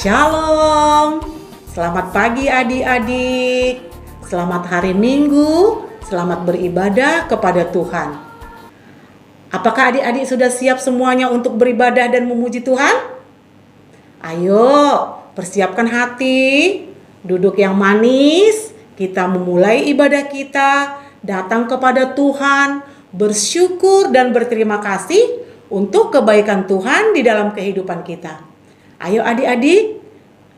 Shalom, selamat pagi adik-adik, selamat hari Minggu, selamat beribadah kepada Tuhan. Apakah adik-adik sudah siap semuanya untuk beribadah dan memuji Tuhan? Ayo, persiapkan hati, duduk yang manis, kita memulai ibadah kita, datang kepada Tuhan, bersyukur dan berterima kasih untuk kebaikan Tuhan di dalam kehidupan kita. Ayo adik-adik,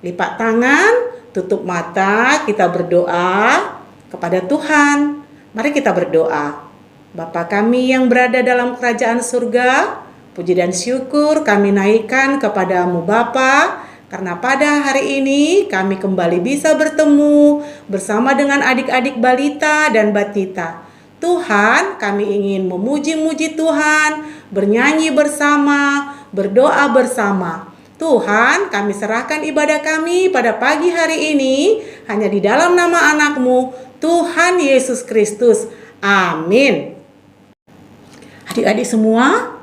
lipat tangan, tutup mata, kita berdoa kepada Tuhan. Mari kita berdoa. Bapa kami yang berada dalam kerajaan surga, puji dan syukur kami naikkan kepadamu Bapa, karena pada hari ini kami kembali bisa bertemu bersama dengan adik-adik balita dan batita. Tuhan, kami ingin memuji-muji Tuhan, bernyanyi bersama, berdoa bersama. Tuhan, kami serahkan ibadah kami pada pagi hari ini hanya di dalam nama anak-Mu, Tuhan Yesus Kristus. Amin. Adik-adik semua,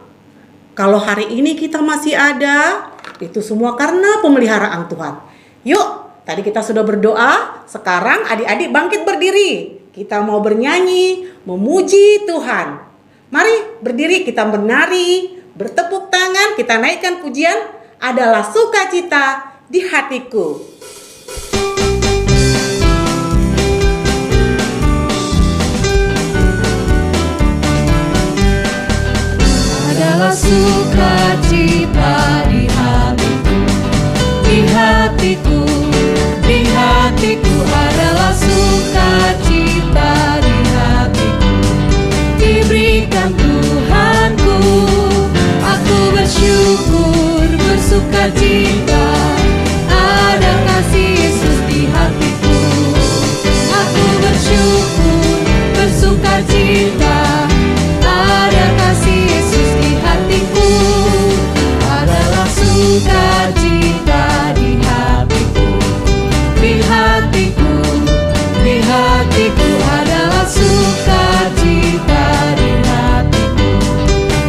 kalau hari ini kita masih ada, itu semua karena pemeliharaan Tuhan. Yuk, tadi kita sudah berdoa, sekarang adik-adik bangkit berdiri. Kita mau bernyanyi, memuji Tuhan. Mari berdiri, kita menari, bertepuk tangan, kita naikkan pujian. Adalah sukacita di hatiku. Adalah sukacita di hatiku, di hatiku, di hatiku. Adalah sukacita di hatiku, diberikan Tuhanku. Aku bersyukur, bersukacita, ada kasih Yesus di hatiku. Aku bersyukur, bersukacita, ada kasih Yesus di hatiku. Adalah sukacita di hatiku, di hatiku, di hatiku. Adalah sukacita di hatiku,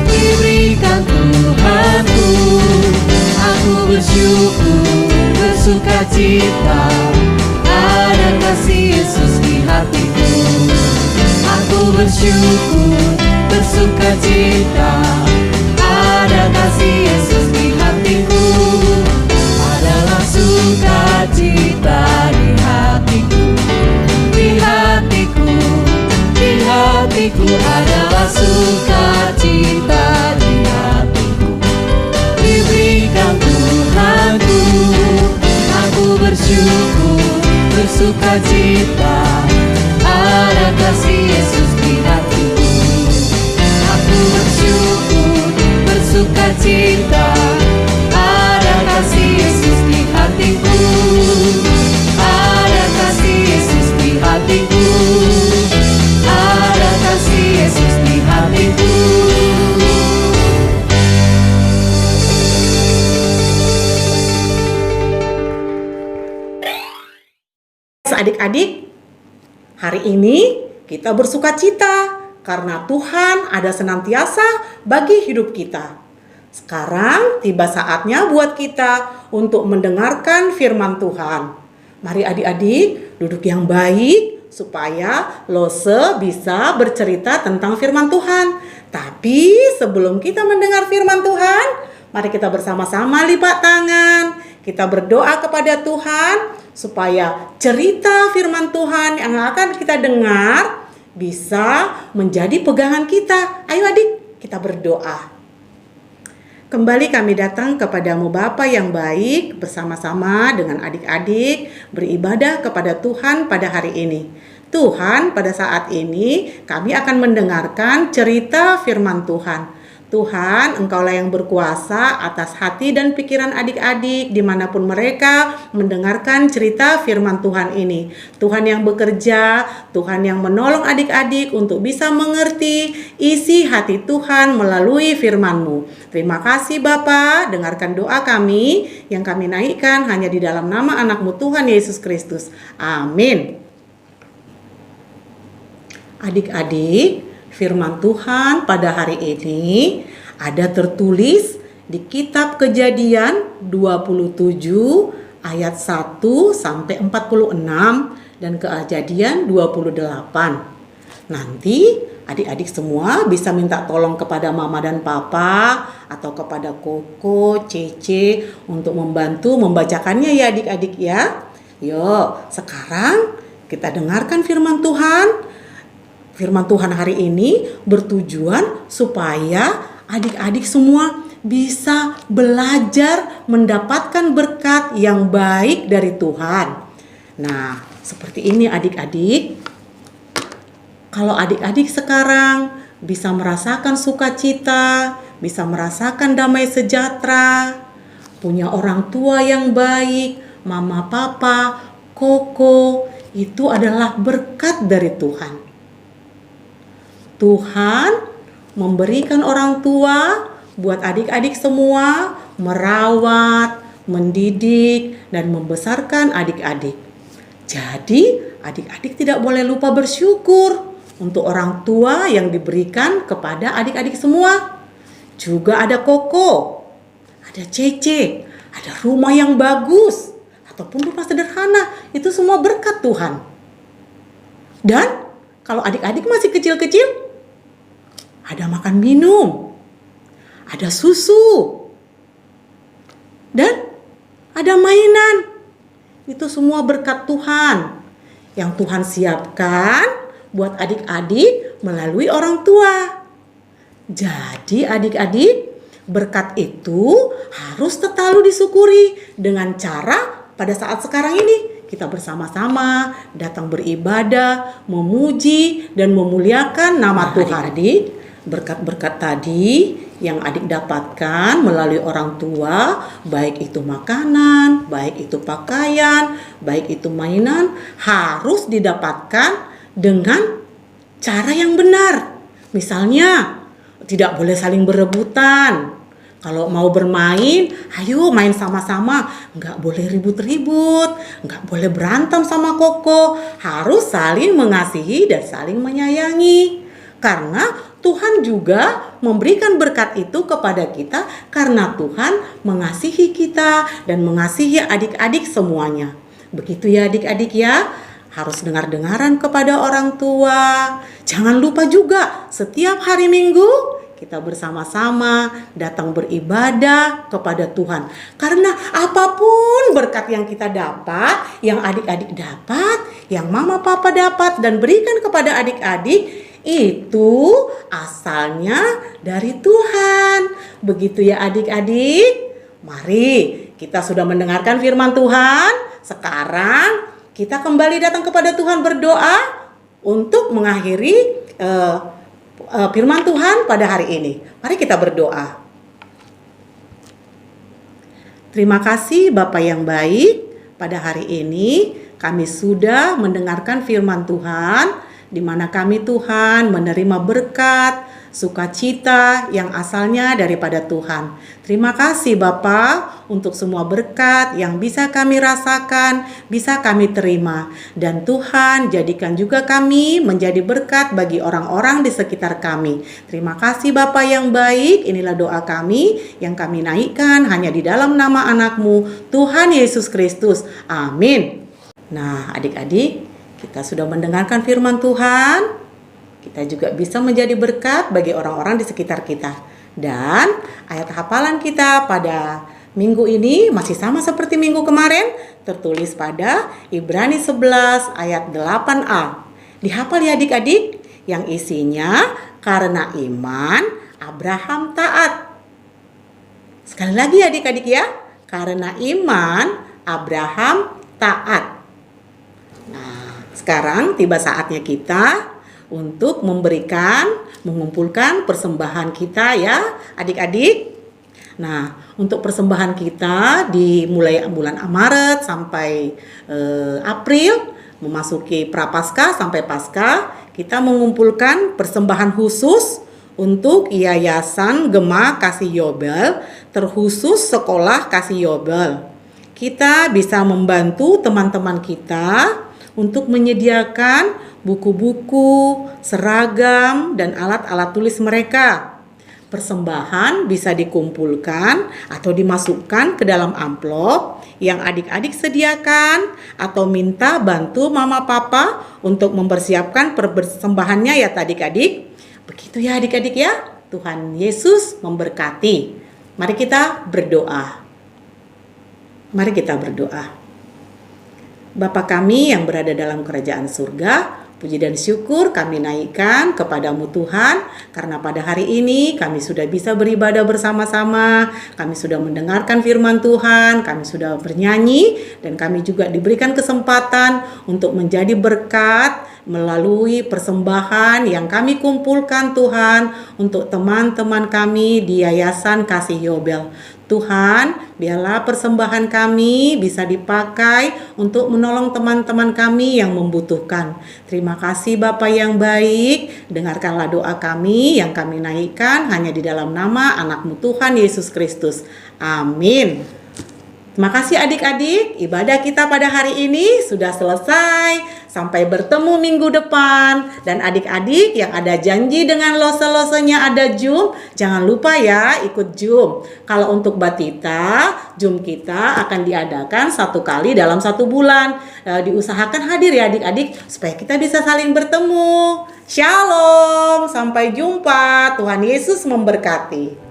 diberikan Tuhanku. Aku bersyukur, bersukacita, ada kasih Yesus di hatiku. Aku bersyukur, bersukacita, ada kasih Yesus di hatiku. Adalah sukacita di hatiku, di hatiku, di hatiku. Adalah sukacita di hatiku, diberikan Tuhanku. Aku bersyukur, bersukacita, ada kasih Yesus di hatiku. Aku bersyukur, bersukacita, ada kasih Yesus di hatiku. Ada kasih Yesus di hatiku, ada kasih Yesus di hatiku. Adik-adik, hari ini kita bersukacita karena Tuhan ada senantiasa bagi hidup kita. Sekarang tiba saatnya buat kita untuk mendengarkan firman Tuhan. Mari adik-adik duduk yang baik supaya Lose bisa bercerita tentang firman Tuhan. Tapi sebelum kita mendengar firman Tuhan, mari kita bersama-sama lipat tangan. Kita berdoa kepada Tuhan supaya cerita firman Tuhan yang akan kita dengar bisa menjadi pegangan kita. Ayo adik, kita berdoa. Kembali kami datang kepadamu Bapa yang baik, bersama-sama dengan adik-adik beribadah kepada Tuhan pada hari ini. Tuhan, pada saat ini kami akan mendengarkan cerita firman Tuhan. Tuhan, Engkaulah yang berkuasa atas hati dan pikiran adik-adik dimanapun mereka mendengarkan cerita firman Tuhan ini. Tuhan yang bekerja, Tuhan yang menolong adik-adik untuk bisa mengerti isi hati Tuhan melalui firman-Mu. Terima kasih Bapa, dengarkan doa kami yang kami naikkan hanya di dalam nama anak-Mu Tuhan Yesus Kristus. Amin. Adik-adik, firman Tuhan pada hari ini ada tertulis di kitab Kejadian 27 ayat 1 sampai 46 dan Kejadian 28. Nanti adik-adik semua bisa minta tolong kepada mama dan papa atau kepada Koko, Cece untuk membantu membacakannya ya adik-adik ya. Yuk, sekarang kita dengarkan firman Tuhan. Firman Tuhan hari ini bertujuan supaya adik-adik semua bisa belajar mendapatkan berkat yang baik dari Tuhan. Nah, seperti ini adik-adik. Kalau adik-adik sekarang bisa merasakan sukacita, bisa merasakan damai sejahtera, punya orang tua yang baik, mama, papa, Koko, itu adalah berkat dari Tuhan. Tuhan memberikan orang tua buat adik-adik semua merawat, mendidik, dan membesarkan adik-adik. Jadi, adik-adik tidak boleh lupa bersyukur untuk orang tua yang diberikan kepada adik-adik semua. Juga ada Koko, ada Cece, ada rumah yang bagus, ataupun rumah sederhana. Itu semua berkat Tuhan. Dan kalau adik-adik masih kecil-kecil, ada makan minum, ada susu, dan ada mainan. Itu semua berkat Tuhan yang Tuhan siapkan buat adik-adik melalui orang tua. Jadi adik-adik, berkat itu harus selalu disyukuri dengan cara pada saat sekarang ini kita bersama-sama datang beribadah, memuji dan memuliakan nama Tuhan. Adik-adik, berkat-berkat tadi yang adik dapatkan melalui orang tua, baik itu makanan, baik itu pakaian, baik itu mainan, harus didapatkan dengan cara yang benar. Misalnya, tidak boleh saling berebutan. Kalau mau bermain, ayo main sama-sama. Nggak boleh ribut-ribut, nggak boleh berantem sama Koko. Harus saling mengasihi dan saling menyayangi. Karena Tuhan juga memberikan berkat itu kepada kita karena Tuhan mengasihi kita dan mengasihi adik-adik semuanya. Begitu ya adik-adik ya. Harus dengar-dengaran kepada orang tua. Jangan lupa juga setiap hari Minggu kita bersama-sama datang beribadah kepada Tuhan. Karena apapun berkat yang kita dapat, yang adik-adik dapat, yang mama papa dapat dan berikan kepada adik-adik, itu asalnya dari Tuhan. Begitu ya adik-adik. Mari kita sudah mendengarkan firman Tuhan. Sekarang kita kembali datang kepada Tuhan berdoa untuk mengakhiri firman Tuhan pada hari ini. Mari kita berdoa. Terima kasih Bapa yang baik. Pada hari ini kami sudah mendengarkan firman Tuhan, di mana kami Tuhan menerima berkat, sukacita yang asalnya daripada Tuhan. Terima kasih Bapa untuk semua berkat yang bisa kami rasakan, bisa kami terima. Dan Tuhan jadikan juga kami menjadi berkat bagi orang-orang di sekitar kami. Terima kasih Bapa yang baik, inilah doa kami yang kami naikkan hanya di dalam nama anak-Mu, Tuhan Yesus Kristus. Amin. Nah adik-adik, kita sudah mendengarkan firman Tuhan. Kita juga bisa menjadi berkat bagi orang-orang di sekitar kita. Dan ayat hafalan kita pada minggu ini masih sama seperti minggu kemarin, tertulis pada Ibrani 11 ayat 8a. Dihafal ya adik-adik, yang isinya karena iman Abraham taat. Sekali lagi adik-adik ya, karena iman Abraham taat. Nah, sekarang tiba saatnya kita untuk mengumpulkan persembahan kita ya adik-adik. Nah, untuk persembahan kita dimulai bulan Maret sampai April, memasuki Prapaskah sampai Paskah, kita mengumpulkan persembahan khusus untuk Yayasan Gema Kasih Yobel, terkhusus Sekolah Kasih Yobel. Kita bisa membantu teman-teman kita untuk menyediakan buku-buku, seragam, dan alat-alat tulis mereka. Persembahan bisa dikumpulkan atau dimasukkan ke dalam amplop yang adik-adik sediakan atau minta bantu mama papa untuk mempersiapkan persembahannya ya adik-adik. Begitu ya adik-adik ya. Tuhan Yesus memberkati. Mari kita berdoa. Mari kita berdoa. Bapa kami yang berada dalam kerajaan surga, puji dan syukur kami naikkan kepadamu Tuhan, karena pada hari ini kami sudah bisa beribadah bersama-sama, kami sudah mendengarkan firman Tuhan, kami sudah bernyanyi, dan kami juga diberikan kesempatan untuk menjadi berkat melalui persembahan yang kami kumpulkan Tuhan untuk teman-teman kami di Yayasan Kasih Yobel. Tuhan, biarlah persembahan kami bisa dipakai untuk menolong teman-teman kami yang membutuhkan. Terima kasih Bapa yang baik, dengarkanlah doa kami yang kami naikkan hanya di dalam nama anak-Mu Tuhan Yesus Kristus. Amin. Terima kasih adik-adik, ibadah kita pada hari ini sudah selesai. Sampai bertemu minggu depan. Dan adik-adik yang ada janji dengan lose-losenya ada Zoom, jangan lupa ya ikut Zoom. Kalau untuk Batita, Zoom kita akan diadakan 1 kali dalam 1 bulan. Diusahakan hadir ya adik-adik supaya kita bisa saling bertemu. Shalom, sampai jumpa. Tuhan Yesus memberkati.